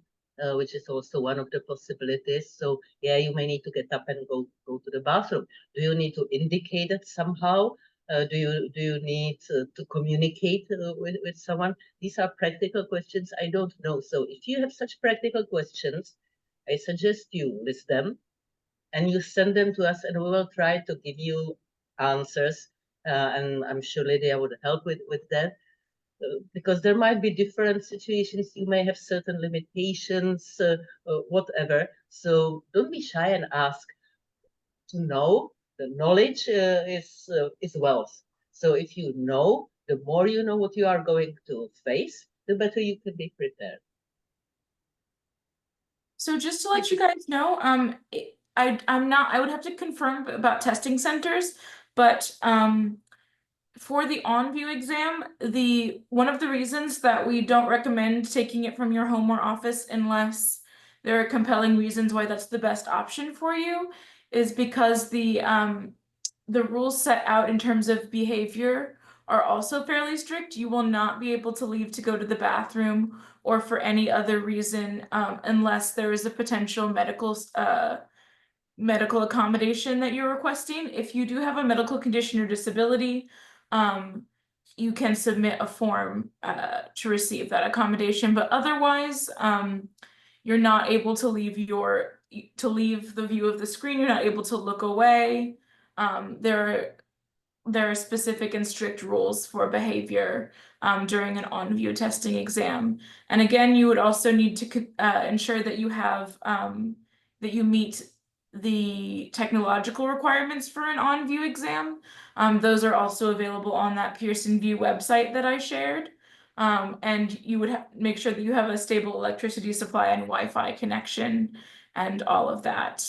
which is also one of the possibilities. So yeah, you may need to get up and go to the bathroom. Do you need to indicate it somehow? Do you need to communicate with someone? These are practical questions. I don't know. So if you have such practical questions, I suggest you list them and you send them to us, and we will try to give you answers. And I'm sure Lydia would help with that. Because there might be different situations, you may have certain limitations, whatever. So don't be shy and ask. To know, the knowledge is wealth. So if you know, the more you know what you are going to face, the better you can be prepared. So just to let you guys know, I would have to confirm about testing centers, but for the on-view exam, one of the reasons that we don't recommend taking it from your home or office unless there are compelling reasons why that's the best option for you is because the rules set out in terms of behavior are also fairly strict. You will not be able to leave to go to the bathroom or for any other reason unless there is a potential medical accommodation that you're requesting. If you do have a medical condition or disability, you can submit a form to receive that accommodation, but otherwise, you're not able to leave the view of the screen. You're not able to look away. There are specific and strict rules for behavior during an on-view testing exam. And again, you would also need to ensure that that you meet the technological requirements for an on-view exam. Those are also available on that Pearson VUE website that I shared. And you would make sure that you have a stable electricity supply and Wi-Fi connection and all of that.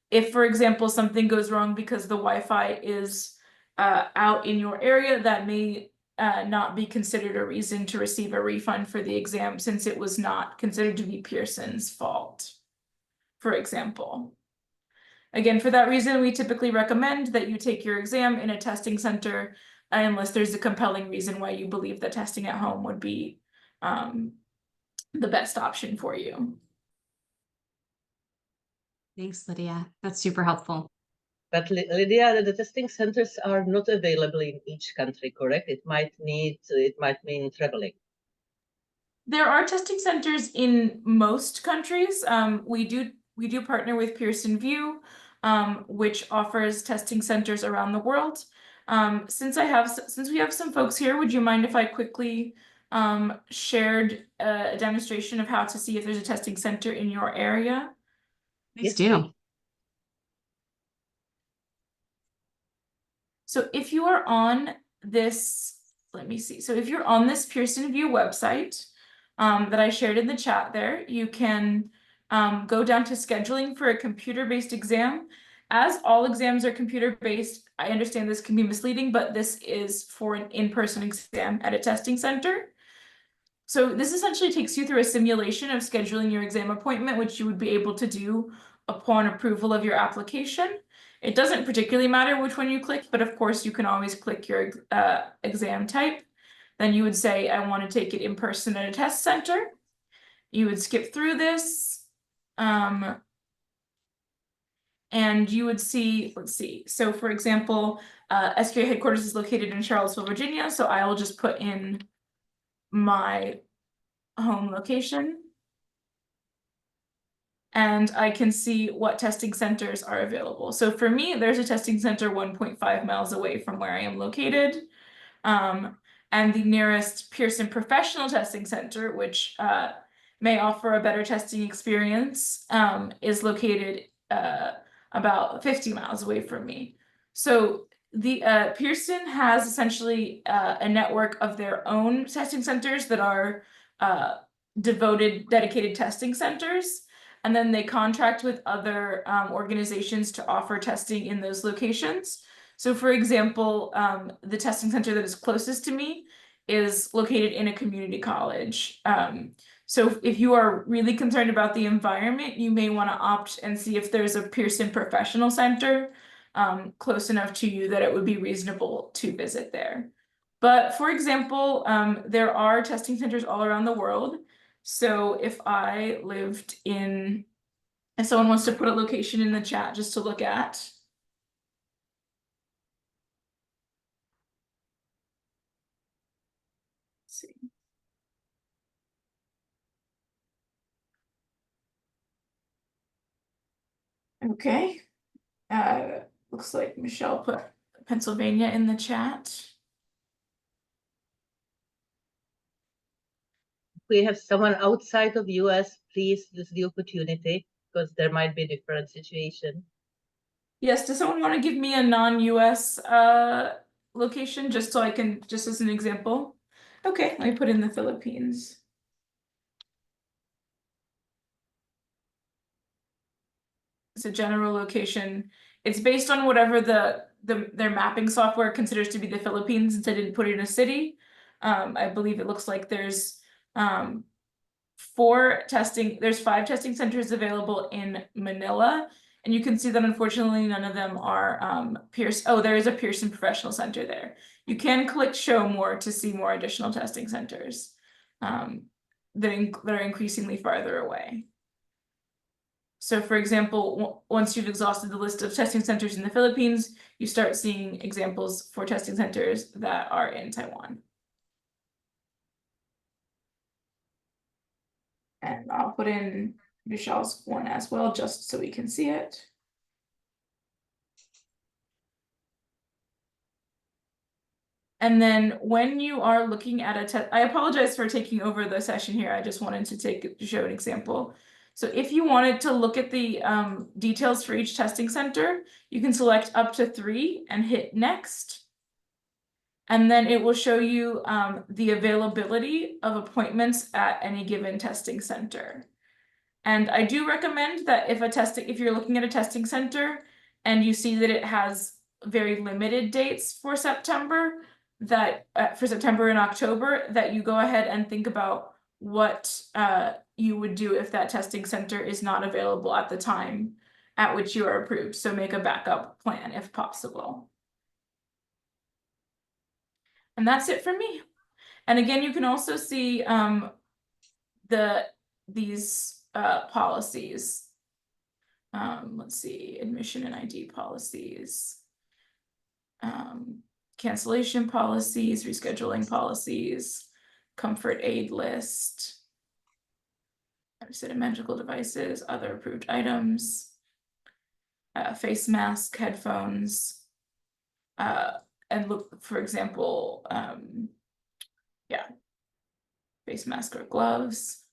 If, for example, something goes wrong because the Wi-Fi is out in your area, that may not be considered a reason to receive a refund for the exam since it was not considered to be Pearson's fault, for example. Again, for that reason, we typically recommend that you take your exam in a testing center unless there's a compelling reason why you believe that testing at home would be the best option for you. Thanks, Lydia. That's super helpful. But Lydia, the testing centers are not available in each country, correct? It might mean traveling. There are testing centers in most countries. We do partner with Pearson VUE, which offers testing centers around the world. Since we have some folks here, would you mind if I quickly shared a demonstration of how to see if there's a testing center in your area? Please do. So if you are on this, let me see. So if you're on this Pearson VUE website that I shared in the chat there, you can go down to scheduling for a computer-based exam. As all exams are computer-based, I understand this can be misleading, but this is for an in-person exam at a testing center. So this essentially takes you through a simulation of scheduling your exam appointment, which you would be able to do upon approval of your application. It doesn't particularly matter which one you click, but of course you can always click your exam type. Then you would say, I want to take it in person at a test center. You would skip through this. And you would see, let's see. So for example, SQA headquarters is located in Charlottesville, Virginia. So I will just put in my home location. And I can see what testing centers are available. So for me, there's a testing center 1.5 miles away from where I am located. And the nearest Pearson Professional Testing Center, which may offer a better testing experience, is located about 50 miles away from me. So the Pearson has essentially a network of their own testing centers that are dedicated testing centers. And then they contract with other organizations to offer testing in those locations. So for example, the testing center that is closest to me is located in a community college. So if you are really concerned about the environment, you may want to opt and see if there's a Pearson Professional Center close enough to you that it would be reasonable to visit there. But for example, there are testing centers all around the world. So if someone wants to put a location in the chat just to look at. Let's see. Okay. Looks like Michelle put Pennsylvania in the chat. We have someone outside of US, please use the opportunity because there might be a different situation. Yes, does someone want to give me a non-US location just so I can, just as an example? Okay, let me put in the Philippines. It's a general location. It's based on whatever the their mapping software considers to be the Philippines since I didn't put it in a city. I believe it looks like there's 5 testing centers available in Manila. And you can see that unfortunately none of them are Pearson. Oh, there is a Pearson Professional Center there. You can click show more to see more additional testing centers that are increasingly farther away. So for example, once you've exhausted the list of testing centers in the Philippines, you start seeing examples for testing centers that are in Taiwan. And I'll put in Vishal's one as well, just so we can see it. And then when you are looking at a test, I apologize for taking over the session here. I just wanted to show an example. So if you wanted to look at the details for each testing center, you can select up to 3 and hit next. And then it will show you the availability of appointments at any given testing center. And I do recommend that if you're looking at a testing center and you see that it has very limited dates for September, for September and October, that you go ahead and think about what you would do if that testing center is not available at the time at which you are approved. So make a backup plan if possible. And that's it for me. And again, you can also see these policies. Let's see, admission and ID policies, cancellation policies, rescheduling policies, comfort aid list, medical devices, other approved items, face mask, headphones, and look, for example, face mask or gloves.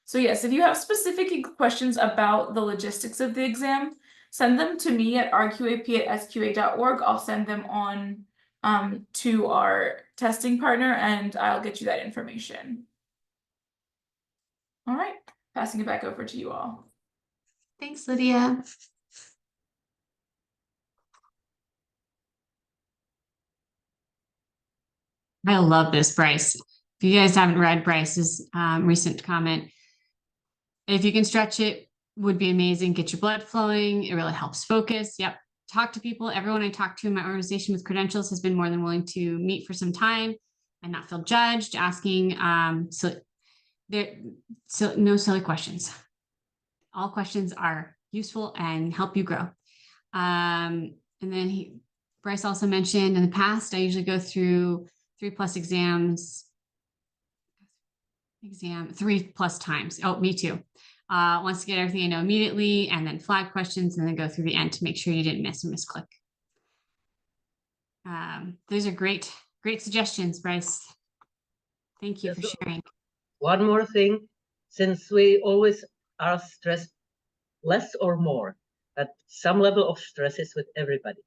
So yes, if you have specific questions about the logistics of the exam, send them to me at rqap@sqa.org. I'll send them on to our testing partner and I'll get you that information. All right, passing it back over to you all. Thanks, Lydia. I love this, Bryce. If you guys haven't read Bryce's recent comment, if you can stretch it, would be amazing. Get your blood flowing. It really helps focus. Yep. Talk to people. Everyone I talked to in my organization with credentials has been more than willing to meet for some time and not feel judged, asking. So no silly questions. All questions are useful and help you grow. And then Bryce also mentioned in the past, I usually go through 3+ exams. 3+ times. Oh, me too. Wants to get everything I know immediately and then flag questions and then go through the end to make sure you didn't miss a misclick. Those are great suggestions, Bryce. Thank you for sharing. One more thing, since we always are stressed less or more, but some level of stress is with everybody.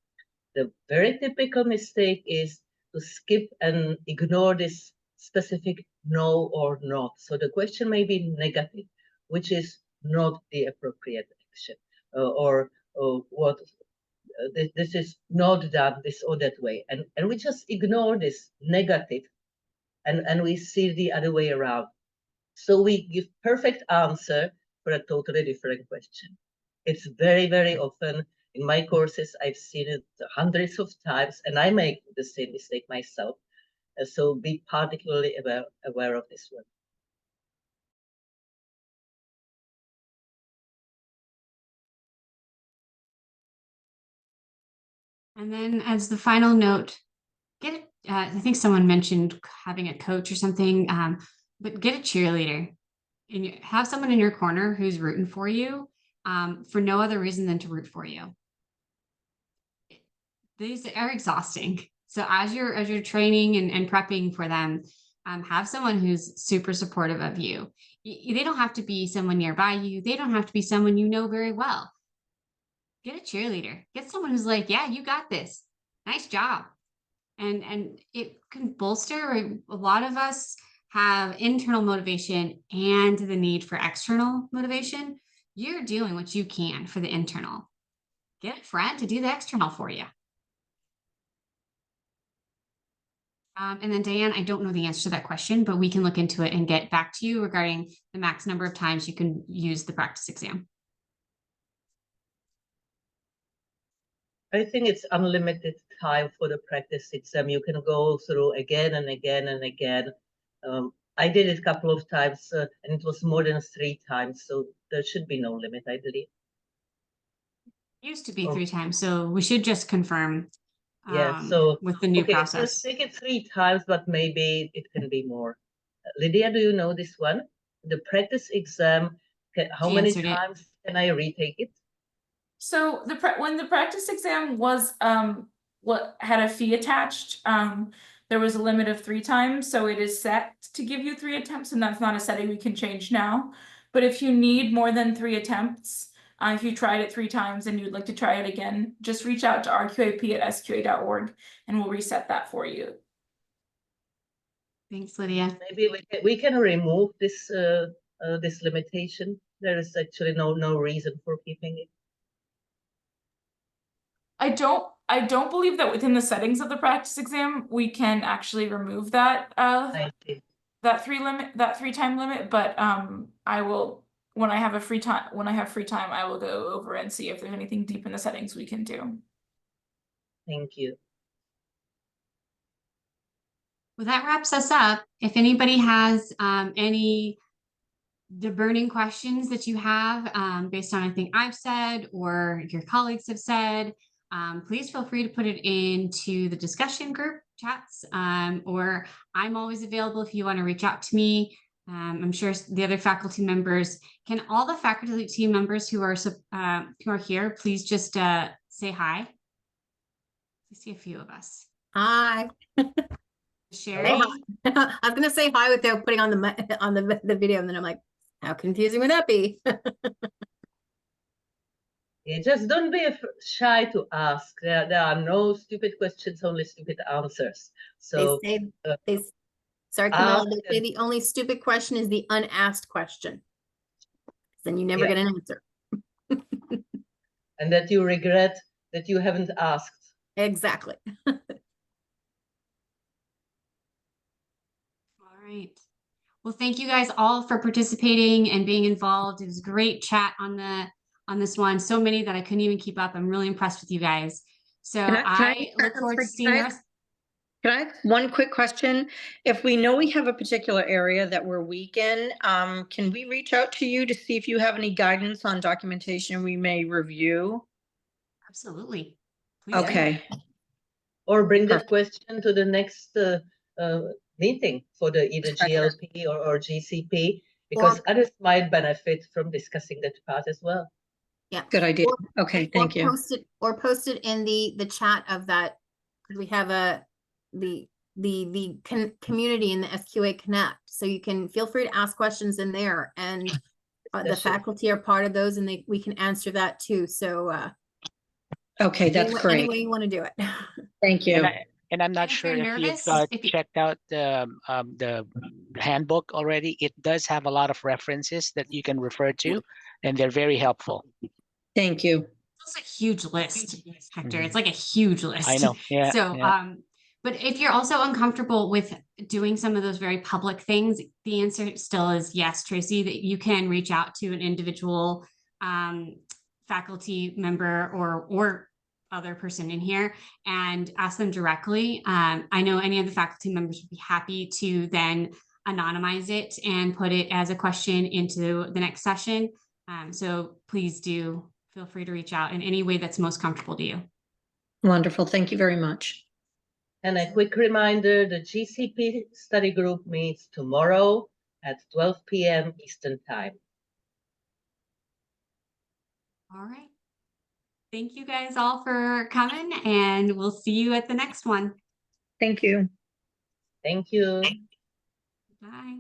The very typical mistake is to skip and ignore this specific no or not. So the question may be negative, which is not the appropriate action, or what this is not done this or that way, and we just ignore this negative, and we see the other way around. So we give perfect answer for a totally different question. It's very, very often in my courses, I've seen it hundreds of times, and I make the same mistake myself. So be particularly aware of this one. And then as the final note, I think someone mentioned having a coach or something, but get a cheerleader and have someone in your corner who's rooting for you for no other reason than to root for you. These are exhausting. So as you're training and prepping for them, have someone who's super supportive of you. They don't have to be someone nearby you. They don't have to be someone you know very well. Get a cheerleader. Get someone who's like, yeah, you got this. Nice job. And it can bolster. A lot of us have internal motivation and the need for external motivation. You're doing what you can for the internal. Get a friend to do the external for you. And then Diane, I don't know the answer to that question, but we can look into it and get back to you regarding the max number of times you can use the practice exam. I think it's unlimited time for the practice exam. You can go through again and again and again. I did it a couple of times and it was more than 3 times. So there should be no limit, I believe. Used to be 3 times, so we should just confirm Yeah, so with the new okay, process. let's take it 3 times, but maybe it can be more. Lydia, do you know this one? The practice exam, how She many answered it. times can I retake it? So when the practice exam was what had a fee attached, there was a limit of 3 times, so it is set to give you 3 attempts, and that's not a setting we can change now. But if you need more than 3 attempts, if you tried it 3 times and you'd like to try it again, just reach out to rqap@sqa.org and we'll reset that for you. Thanks, Lydia. Maybe we can remove this this limitation. There is actually no reason for keeping it. I don't believe that within the settings of the practice exam we can actually remove that I see. that 3 time limit, but I will, when I have free time, I will go over and see if there's anything deep in the settings we can do. Thank you. Well, that wraps us up. If anybody has any burning questions that you have based on anything I've said or your colleagues have said, please feel free to put it into the discussion group chats, or I'm always available if you want to reach out to me. I'm sure the other faculty members can. All the faculty members who are here, please just say hi. I see a few of us. Hi. Sherry. I was gonna say hi without putting on the video, and then I'm like, how confusing would that be? Yeah, just don't be shy to ask. There are no stupid questions, only stupid answers. So Sorry, Camilla, ask they say the only stupid question is the unasked question. Then you never Yeah. get an answer. and that you regret that you haven't asked. Exactly. All right. Well, thank you guys all for participating and being involved. It was a great chat on this one. So many that I couldn't even keep up. I'm really impressed with you guys. So I look forward to seeing the rest. Can I ask one quick question? If we know we have a particular area that we're weak in, can we reach out to you to see if you have any guidance on documentation we may review? Absolutely. Please do. Okay. Or bring that Perfect. question to the next meeting for the either GLP or GCP, because others might benefit from discussing that part as well. Yeah. Good idea. Okay, thank you. Post it in the chat of that, because we have the community in the SQA Connect, so you can feel free to ask questions in there, and the faculty are part of those, and we can answer that too. So Okay, that's great. Any way you want to do it. Thank you. And I'm not And if sure you're if nervous, you've checked out the handbook already. It does have a lot of references that you can refer to, and they're very helpful. Thank you. It's a huge list, Hector. It's like a huge list. I know. Yeah. So, yeah. but if you're also uncomfortable with doing some of those very public things, the answer still is yes, Tracy, that you can reach out to an individual faculty member or other person in here and ask them directly. I know any of the faculty members would be happy to then anonymize it and put it as a question into the next session. So please do feel free to reach out in any way that's most comfortable to you. Wonderful. Thank you very much. And a quick reminder, the GCP study group meets tomorrow at 12 p.m. Eastern Time. All right. Thank you guys all for coming, and we'll see you at the next one. Thank you. Thank you. Bye.